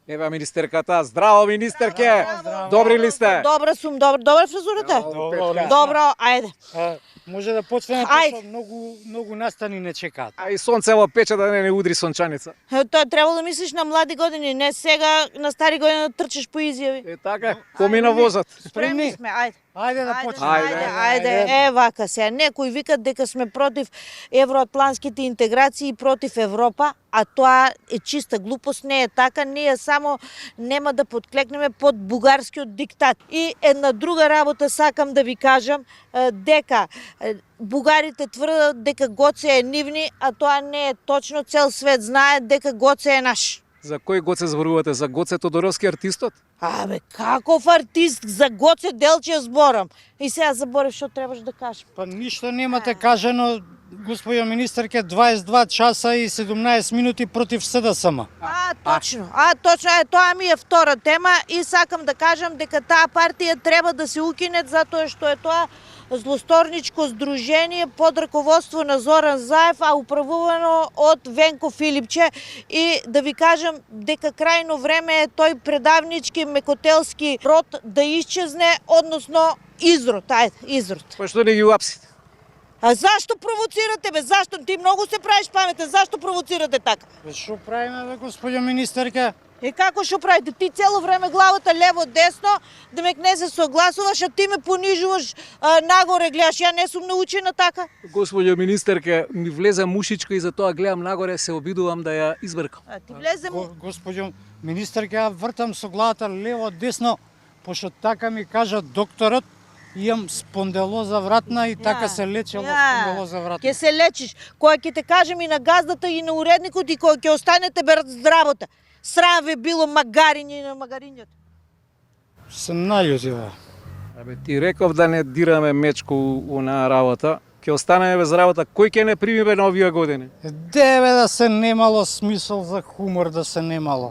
Еве министерката, здраво министерке. Добри ли сте? Добра сум, добра фризурата. Добро, ајде. Може да почнеме, Ајде. пошто многу настани не чекаат. А и сонцево пече да не удри сончаница. Тоа требало да мислиш на млади години, не сега на стари години да трчиш по изјави. Е така, помина возот. Спремни сме, ајде. Ајде да почнеме. Ајде, вака сега. Некои викат дека сме против евроатлантските интеграции и против Европа, а тоа е чиста глупост, не е така. Ние само нема да подклекнеме под бугарскиот диктат. И една друга работа сакам да ви кажам, дека бугарите тврдат дека Гоце е нивни, а тоа не е точно. Цел свет знае дека Гоце е наш. За кој Гоце зборувате? За Гоце Тодоровски артистот? Абе, каков артист, за Гоце Делчев зборам. И сега заборев што требаш да кажеш. Па ништо немате кажано, господјо министерке, 22 часа и 17 минути против СДСМ. Точно. Точно, тоа ми е втора тема и сакам да кажам дека таа партија треба да се укине затоа што е тоа злосторничко здружение под раководство на Зоран Заев, а управувано од Венко Филипче, и да ви кажам дека крајно време е тој предавнички мекотелски род да исчезне, односно изрод, изрод. Па што не ги уапсите? А зашто провоцирате, бе? Зашто? Ти многу се правиш паметен, зашто провоцирате така? Што правиме, бе, господјо министерке? И како што правите? Ти цело време главата лево-десно, да ме не се согласуваш, а ти ме понижуваш нагоре, гледаш, ја не сум научена така. Господјо министерке, ми влезе мушичка и затоа гледам нагоре, се обидувам да ја избркам. А ти влезе му... Господјо министерке, ја вртам со главата лево-десно, пошто така ми кажа докторот, имам спонделоза вратна и така се лечело спонделоза вратна. Ке се лечиш. Која ќе те кажем и на газдата и на уредникот и која ќе останете без работа. Срам ве било магариња и на магарињата. Се наљутива. Абе ти реков да не дираме мечко онаа работа. Ќе останеме без работа. Кој ќе не прими бе на овие години? Деве да се немало смисол за хумор да се немало.